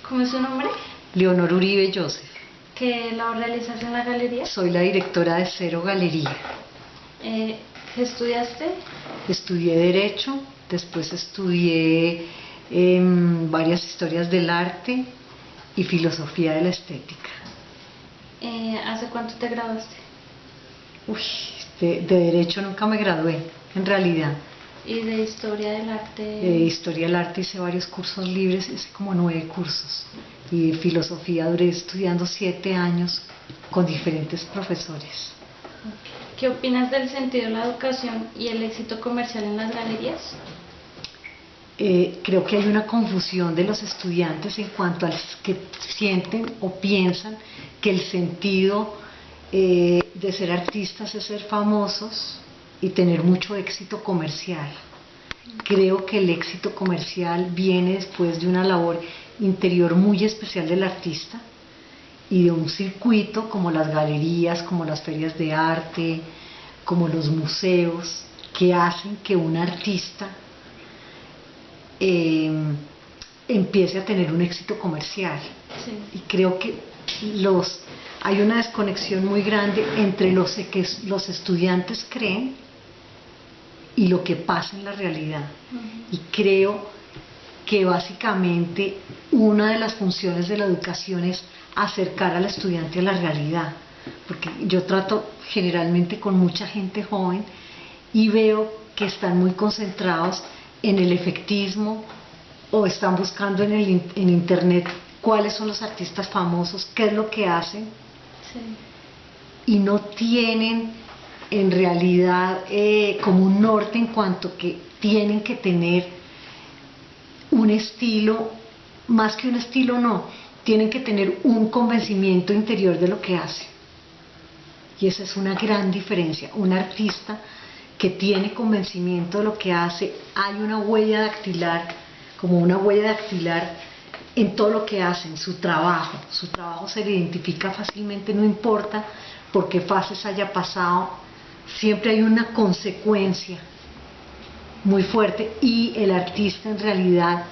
¿Cómo es su nombre? Leonor Uribe Joseph. ¿Qué labor realizas en la galería? Soy la directora de Cero Galería. ¿Qué estudiaste? Estudié Derecho, después estudié varias historias del arte y filosofía de la estética. ¿Hace cuánto te graduaste? Uy, de Derecho nunca me gradué, en realidad. ¿Y de historia del arte? De Historia del Arte hice varios cursos libres, hice como 9 cursos. Y de Filosofía duré estudiando 7 años con diferentes profesores. ¿Qué opinas del sentido de la educación y el éxito comercial en las galerías? Creo que hay una confusión de los estudiantes en cuanto a los que sienten o piensan que el sentido de ser artistas es ser famosos y tener mucho éxito comercial. Creo que el éxito comercial viene después de una labor interior muy especial del artista y de un circuito como las galerías, como las ferias de arte, como los museos, que hacen que un artista empiece a tener un éxito comercial. Sí. Y creo que hay una desconexión muy grande entre lo que los estudiantes creen y lo que pasa en la realidad. Y creo que básicamente una de las funciones de la educación es acercar al estudiante a la realidad, porque yo trato generalmente con mucha gente joven y veo que están muy concentrados en el efectismo o están buscando en internet cuáles son los artistas famosos, qué es lo que hacen. Sí. Y no tienen en realidad como un norte en cuanto que tienen que tener un estilo, más que un estilo no, tienen que tener un convencimiento interior de lo que hacen. Y esa es una gran diferencia. Un artista que tiene convencimiento de lo que hace, hay una huella dactilar, como una huella dactilar en todo lo que hace, en su trabajo. Su trabajo se le identifica fácilmente, no importa por qué fases haya pasado, siempre hay una consecuencia muy fuerte y el artista en realidad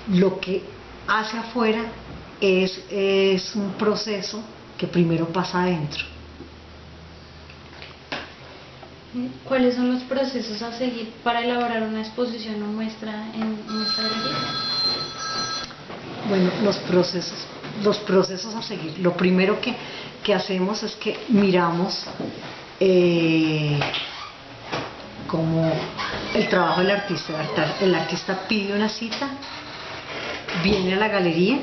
lo que hace afuera es un proceso que primero pasa adentro. ¿Cuáles son los procesos a seguir para elaborar una exposición o muestra en esta galería? Bueno, los procesos a seguir. Lo primero que hacemos es que miramos como el trabajo del artista. El artista pide una cita, viene a la galería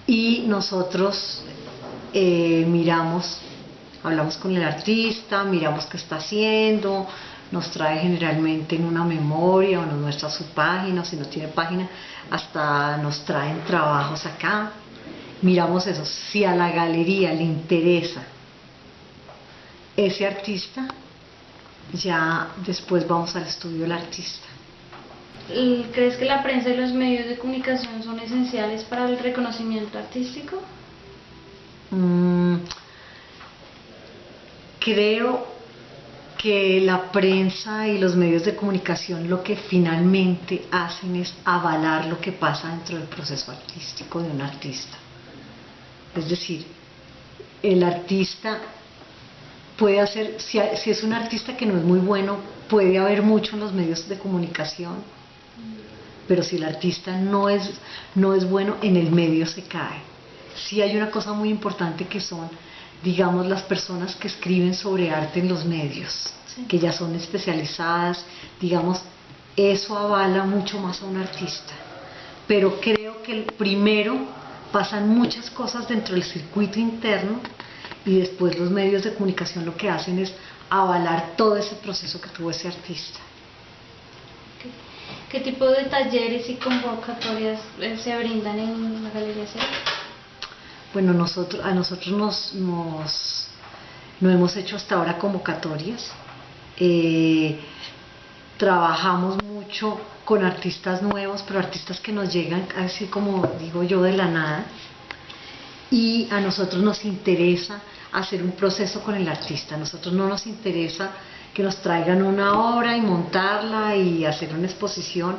y nosotros miramos, hablamos con el artista, miramos qué está haciendo, nos trae generalmente en una memoria o nos muestra su página, o si no tiene página, hasta nos traen trabajos acá. Miramos eso, si a la galería le interesa ese artista, ya después vamos al estudio del artista. ¿Crees que la prensa y los medios de comunicación son esenciales para el reconocimiento artístico? Creo que la prensa y los medios de comunicación lo que finalmente hacen es avalar lo que pasa dentro del proceso artístico de un artista. Es decir, el artista puede hacer, si es un artista que no es muy bueno, puede haber mucho en los medios de comunicación, pero si el artista no es bueno, en el medio se cae. Sí hay una cosa muy importante que son, digamos, las personas que escriben sobre arte en los medios, sí, que ya son especializadas, digamos, eso avala mucho más a un artista. Pero creo que primero pasan muchas cosas dentro del circuito interno y después los medios de comunicación lo que hacen es avalar todo ese proceso que tuvo ese artista. ¿Qué tipo de talleres y convocatorias se brindan en la Galería Cero? Bueno, a nosotros no hemos hecho hasta ahora convocatorias. Trabajamos mucho con artistas nuevos, pero artistas que nos llegan, así como digo yo, de la nada. Y a nosotros nos interesa hacer un proceso con el artista. A nosotros no nos interesa que nos traigan una obra y montarla y hacer una exposición,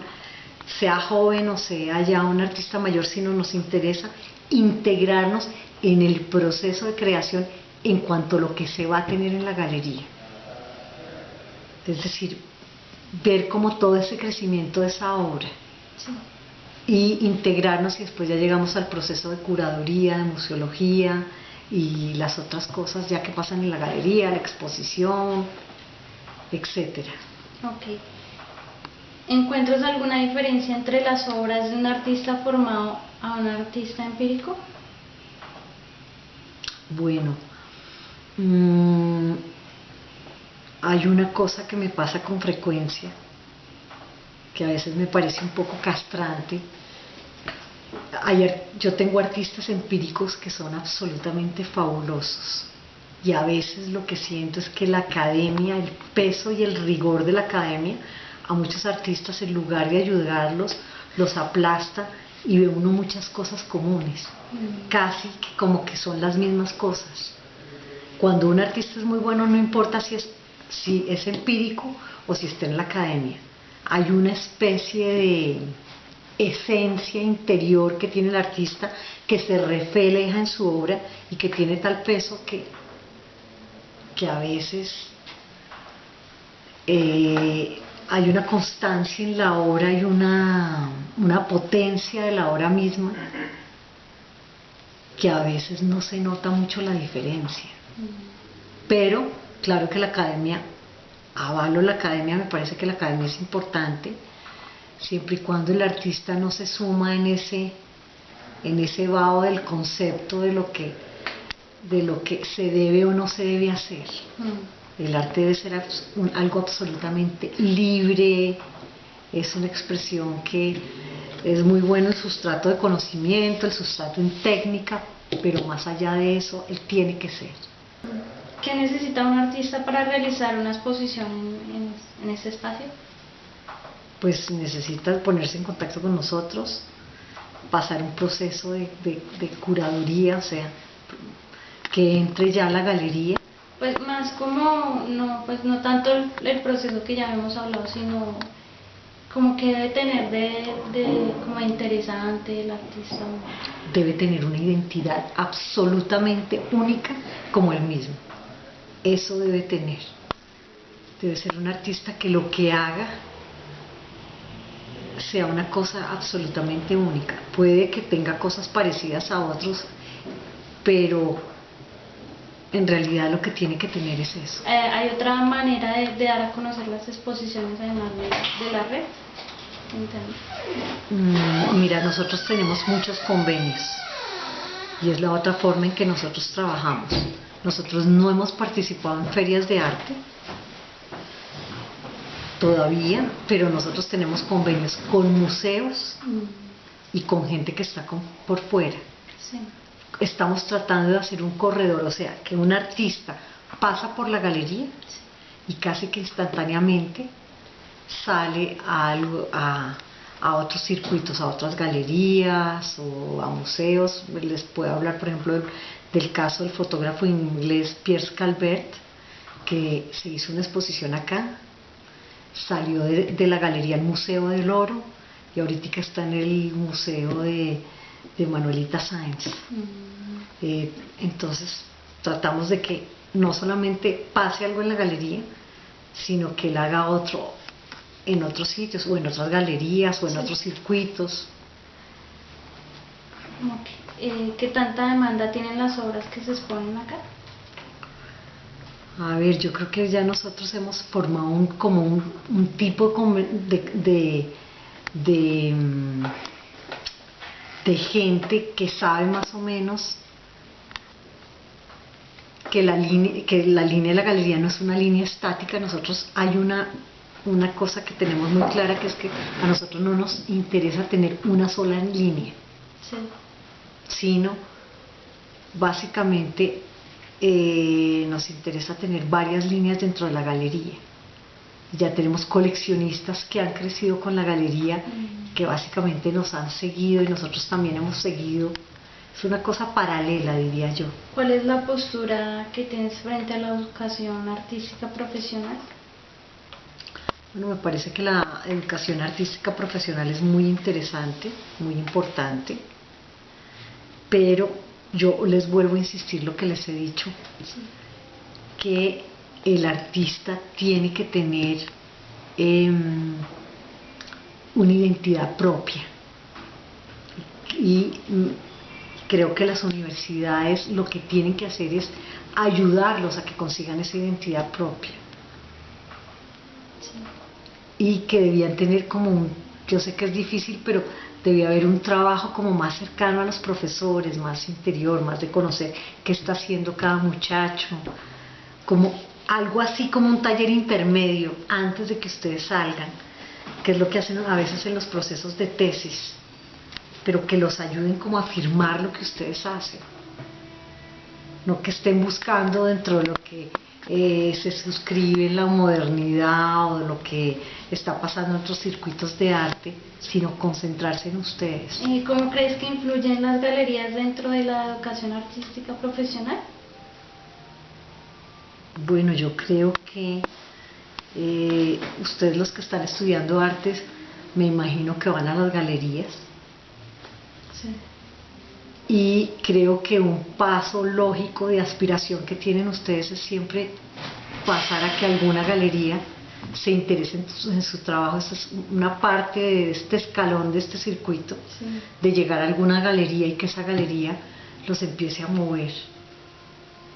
sea joven o sea ya un artista mayor, sino nos interesa integrarnos en el proceso de creación en cuanto a lo que se va a tener en la galería. Es decir, ver como todo ese crecimiento de esa obra. Sí. Y integrarnos, y después ya llegamos al proceso de curaduría, de museología y las otras cosas ya que pasan en la galería, la exposición, etcétera. Ok. ¿Encuentras alguna diferencia entre las obras de un artista formado a un artista empírico? Bueno, hay una cosa que me pasa con frecuencia, que a veces me parece un poco castrante. Yo tengo artistas empíricos que son absolutamente fabulosos, y a veces lo que siento es que la academia, el peso y el rigor de la academia, a muchos artistas en lugar de ayudarlos, los aplasta, y ve uno muchas cosas comunes, casi que como que son las mismas cosas. Cuando un artista es muy bueno, no importa si es empírico o si está en la academia, hay una especie de esencia interior que tiene el artista que se refleja en su obra y que tiene tal peso que a veces hay una constancia en la obra y una potencia de la obra misma que a veces no se nota mucho la diferencia. Pero claro que la academia, avalo la academia, me parece que la academia es importante, siempre y cuando el artista no se suma en ese vaho del concepto de lo que se debe o no se debe hacer. El arte debe ser algo absolutamente libre, es una expresión que es muy bueno el sustrato de conocimiento, el sustrato en técnica, pero más allá de eso, él tiene que ser. ¿Qué necesita un artista para realizar una exposición en este espacio? Pues necesita ponerse en contacto con nosotros, pasar un proceso de curaduría, o sea, que entre ya a la galería. Pues más como, no tanto el proceso que ya hemos hablado, sino como que debe tener como interesante el artista. Debe tener una identidad absolutamente única como él mismo. Eso debe tener. Debe ser un artista que lo que haga sea una cosa absolutamente única. Puede que tenga cosas parecidas a otros, pero en realidad lo que tiene que tener es eso. ¿Hay otra manera de dar a conocer las exposiciones además de la red? Mira, nosotros tenemos muchos convenios y es la otra forma en que nosotros trabajamos. Nosotros no hemos participado en ferias de arte todavía, pero nosotros tenemos convenios con museos y con gente que está por fuera. Sí. Estamos tratando de hacer un corredor, o sea, que un artista pasa por la galería y casi que instantáneamente sale a otros circuitos, a otras galerías o a museos. Les puedo hablar, por ejemplo, del caso del fotógrafo inglés Piers Calvert, que se hizo una exposición acá, salió de la galería al Museo del Oro y ahorita está en el Museo de Manuelita Sáenz. Entonces tratamos de que no solamente pase algo en la galería, sino que él haga otro en otros sitios o en otras galerías o en otros circuitos. ¿Qué tanta demanda tienen las obras que se exponen acá? A ver, yo creo que ya nosotros hemos formado un tipo de gente que sabe más o menos que la línea de la galería no es una línea estática. Nosotros hay una cosa que tenemos muy clara, que es que a nosotros no nos interesa tener una sola línea, sí, sino básicamente nos interesa tener varias líneas dentro de la galería. Ya tenemos coleccionistas que han crecido con la galería, que básicamente nos han seguido y nosotros también hemos seguido. Es una cosa paralela, diría yo. ¿Cuál es la postura que tienes frente a la educación artística profesional? Bueno, me parece que la educación artística profesional es muy interesante, muy importante, pero yo les vuelvo a insistir lo que les he dicho, Sí. que el artista tiene que tener una identidad propia. Y creo que las universidades lo que tienen que hacer es ayudarlos a que consigan esa identidad propia. Sí. Y que debían tener como yo sé que es difícil, pero debía haber un trabajo como más cercano a los profesores, más interior, más de conocer qué está haciendo cada muchacho, como algo así como un taller intermedio antes de que ustedes salgan, que es lo que hacen a veces en los procesos de tesis, pero que los ayuden como a afirmar lo que ustedes hacen, no que estén buscando dentro de lo que se suscribe en la modernidad o de lo que está pasando en otros circuitos de arte, sino concentrarse en ustedes. ¿Cómo crees que influyen las galerías dentro de la educación artística profesional? Bueno, yo creo que ustedes los que están estudiando artes, me imagino que van a las galerías. Sí. Y creo que un paso lógico de aspiración que tienen ustedes es siempre pasar a que alguna galería se interese en su trabajo. Esa es una parte de este escalón, de este circuito, Sí. de llegar a alguna galería y que esa galería los empiece a mover.